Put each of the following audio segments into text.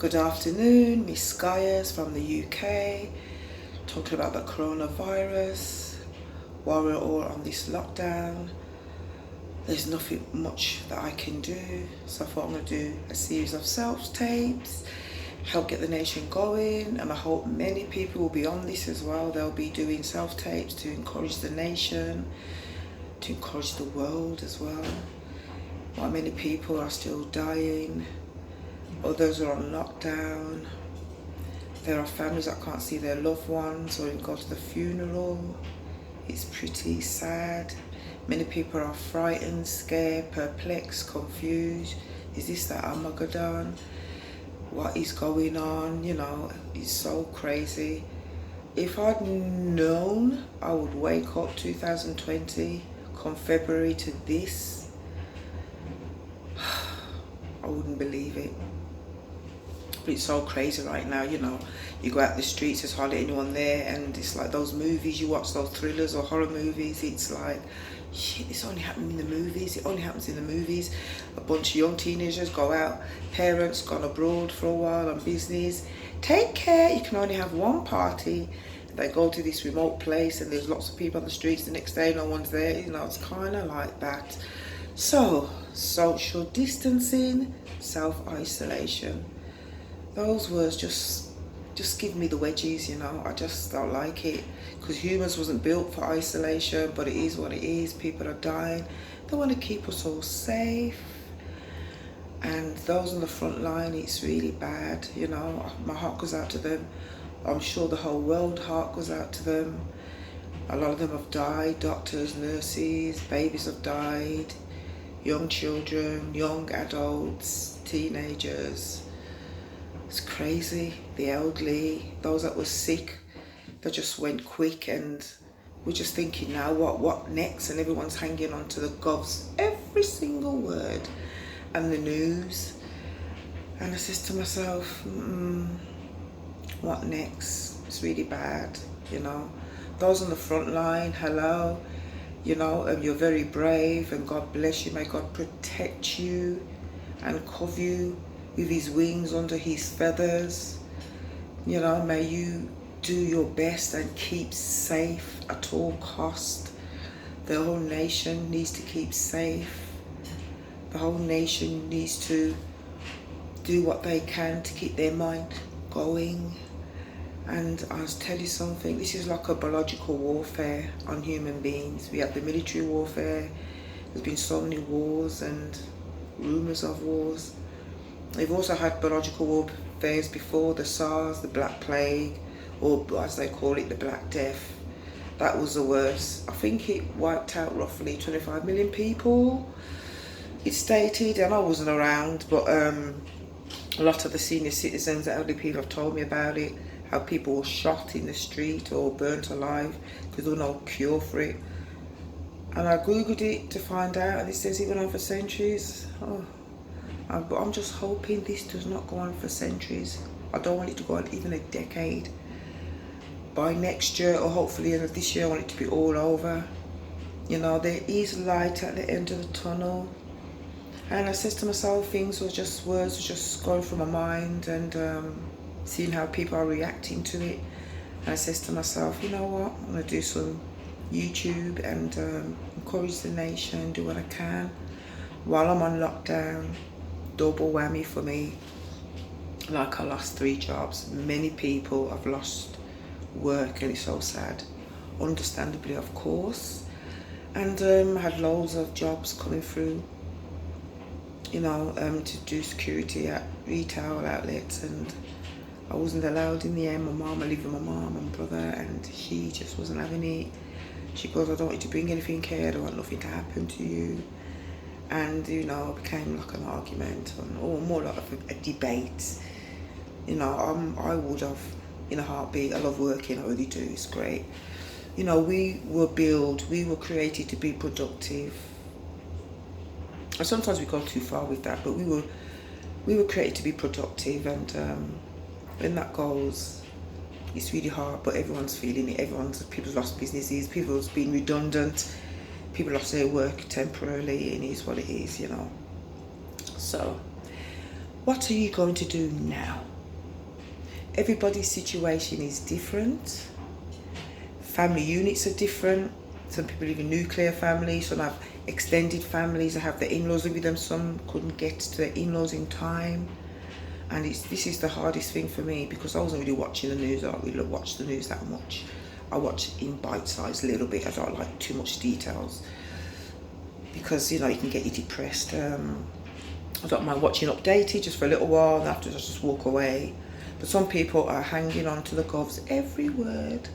Good afternoon, Miss Skyers from the UK, talking about the coronavirus. While we're all on this lockdown, there's nothing much that I can do, so I thought I'm going to do a series of self-tapes, help get the nation going, and I hope many people will be on this as well. They'll be doing self-tapes to encourage the nation, to encourage the world as well. Why many people are still dying, others are on lockdown. There are families that can't see their loved ones or even go to the funeral. It's pretty sad. Many people are frightened, scared, perplexed, confused. Is this the Armageddon? What is going on? You know, it's so crazy. If I'd known I would wake up 2020 come February to this, I wouldn't believe it. But it's so crazy right now, you know. You go out the streets, there's hardly anyone there, and it's like those movies you watch, those thrillers or horror movies, it's like, shit, this only happened in the movies, it only happens in the movies. A bunch of young teenagers go out, parents gone abroad for a while on business. Take care, you can only have one party. They go to this remote place and there's lots of people on the streets, the next day no one's there, you know, it's kind of like that. So, social distancing, self-isolation. Those words just give me the wedgies, you know. I just don't like it, because humans wasn't built for isolation, but it is what it is. People are dying. They want to keep us all safe, and those on the front line, it's really bad, you know. My heart goes out to them. I'm sure the whole world heart goes out to them. A lot of them have died, doctors, nurses, babies have died, young children, young adults, teenagers. It's crazy. The elderly, those that were sick, they just went quick, and we're just thinking now, what next? And everyone's hanging on to the gov's every single word and the news. And I says to myself, what next? It's really bad, you know. Those on the front line, hello, you know, you're very brave, and God bless you. May God protect you and cover you with his wings under his feathers. You know, may you do your best and keep safe at all cost. The whole nation needs to keep safe. The whole nation needs to do what they can to keep their mind going. And I'll tell you something, this is like a biological warfare on human beings. We have the military warfare. There's been so many wars and rumors of wars. They've also had biological warfares before, the SARS, the Black Plague, or as they call it, the Black Death. That was the worst. I think it wiped out roughly 25 million people, it's stated, and I wasn't around, but a lot of the senior citizens, the elderly people have told me about it, how people were shot in the street or burnt alive because there was no cure for it. And I googled it to find out, and it says it went on for centuries. But I'm just hoping this does not go on for centuries. I don't want it to go on even a decade. By next year, or hopefully end of this year, I want it to be all over. You know, there is light at the end of the tunnel. And I says to myself, words were just going through my mind, and seeing how people are reacting to it. And I says to myself, you know what, I'm going to do some YouTube and encourage the nation, do what I can while I'm on lockdown. Double whammy for me. Like, I lost 3 jobs. Many people have lost work, and it's so sad. Understandably, of course. And had loads of jobs coming through, you know, to do security at retail outlets, and I wasn't allowed in the end. I live with my mom and brother, and she just wasn't having it. She goes, I don't want you to bring anything here, I don't want nothing to happen to you. And, you know, it became like an argument, or more like a debate. You know, I would have in a heartbeat. I love working, I really do, it's great. You know, we were created to be productive. And sometimes we go too far with that, but we were created to be productive, and when that goes, it's really hard, but everyone's feeling it. People's lost businesses, people's been redundant, people lost their work temporarily, and it is what it is, you know. So, what are you going to do now? everybody's situation is different. Family units are different. Some people live in nuclear families, some have extended families, they have their in-laws with them, some couldn't get to their in-laws in time. And this is the hardest thing for me, because I wasn't really watching the news. I don't really watch the news that much. I watch in bite-size a little bit. I don't like too much details, because you can get you depressed. I don't mind watching updated just for a little while, and after I just walk away. But some people are hanging on to the gov's every word,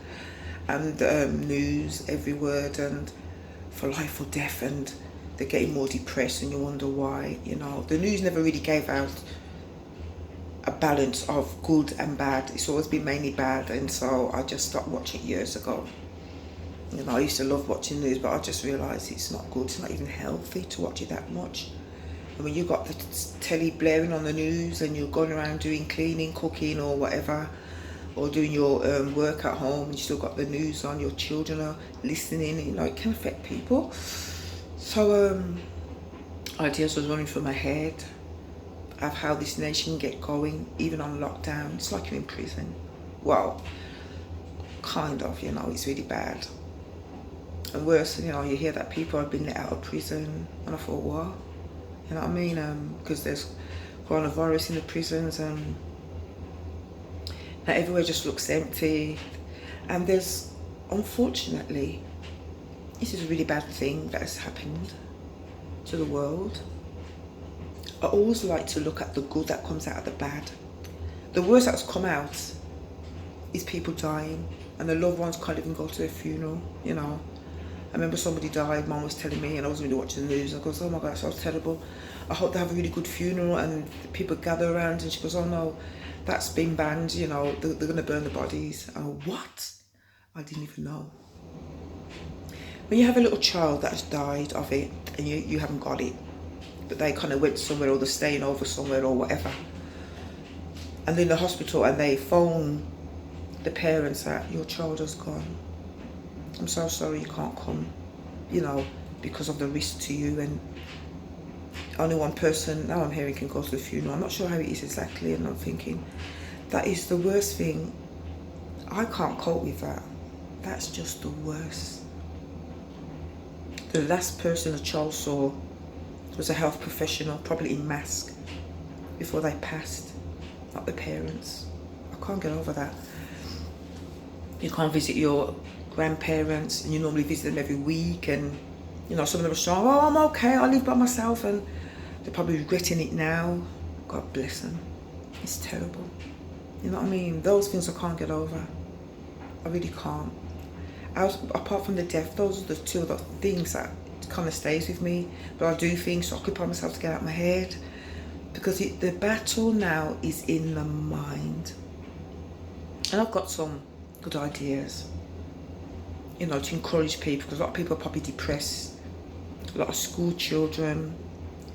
and news every word, and for life or death, and they're getting more depressed, and you wonder why. The news never really gave out a balance of good and bad. It's always been mainly bad, and so I just stopped watching it years ago. I used to love watching news, but I just realised it's not good. It's not even healthy to watch it that much. And when you've got the telly blaring on the news, and you're going around doing cleaning, cooking or whatever, or doing your work at home, and you still got the news on, your children are listening, it can affect people. So ideas was running through my head of how this nation can get going, even on lockdown. It's like you're in prison. Well, kind of, it's really bad. And worse, you hear that people have been let out of prison, and I thought, what? You know what I mean? Because there's coronavirus in the prisons, and now everywhere just looks empty. And there's, unfortunately, this is a really bad thing that has happened to the world. I always like to look at the good that comes out of the bad. The worst that's come out is people dying, and the loved ones can't even go to their funeral. I remember somebody died, Mum was telling me, and I wasn't really watching the news. I goes, oh my God, that sounds terrible. I hope they have a really good funeral, and people gather around. And she goes, oh no, that's been banned, they're going to burn the bodies. I go, what? I didn't even know. When you have a little child that's died of it, and you haven't got it, but they kind of went somewhere, or they're staying over somewhere or whatever, and they're in the hospital, and they phone the parents that your child has gone. I'm so sorry you can't come, because of the risk to you, and only one person now I'm hearing can go to the funeral. I'm not sure how it is exactly, and I'm thinking, that is the worst thing. I can't cope with that. That's just the worst. The last person a child saw was a health professional, probably in mask, before they passed, not the parents. I can't get over that. You can't visit your grandparents, and you normally visit them every week, and some of them are strong. Oh, I'm okay, I live by myself, and they're probably regretting it now. God bless them. It's terrible. You know what I mean? Those things I can't get over. I really can't. Apart from the death, those are the two of the things that kind of stays with me. But I do things to occupy myself, to get out of my head, because the battle now is in the mind. And I've got some good ideas, to encourage people, because a lot of people are probably depressed. A lot of school children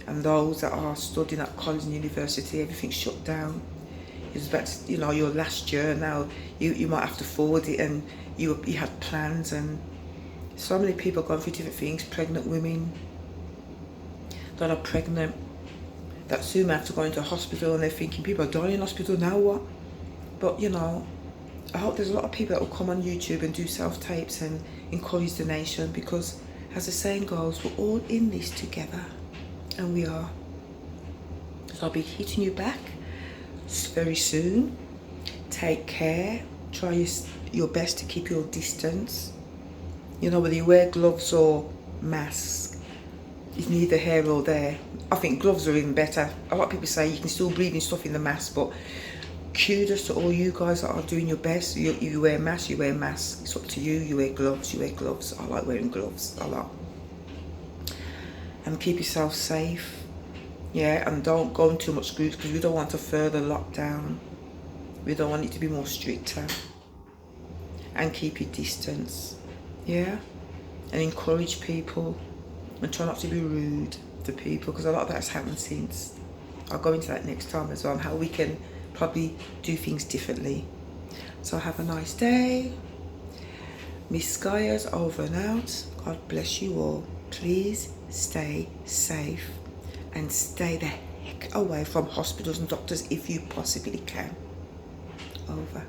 and those that are studying at college and university, everything's shut down. It's about, your last year now, you might have to forward it, and you had plans, and so many people are going through different things. Pregnant women that are pregnant, that soon have to go into hospital, and they're thinking, people are dying in hospital, now what? But I hope there's a lot of people that will come on YouTube and do self-tapes and encourage the nation, because as the saying goes, we're all in this together, and we are. So I'll be hitting you back very soon. Take care. Try your best to keep your distance. Whether you wear gloves or masks, it's neither here or there. I think gloves are even better. A lot of people say you can still breathe in stuff in the mask, but kudos to all you guys that are doing your best. You wear masks, you wear masks. It's up to you. You wear gloves, you wear gloves. I like wearing gloves a lot. And keep yourself safe. Yeah, and don't go in too much groups, because we don't want a further lockdown. We don't want it to be more stricter. And keep your distance. Yeah? And encourage people. And try not to be rude to people, because a lot of that has happened since. I'll go into that next time as well, on how we can probably do things differently. So have a nice day. Miss Skyers over and out. God bless you all. Please stay safe, and stay the heck away from hospitals and doctors if you possibly can. over.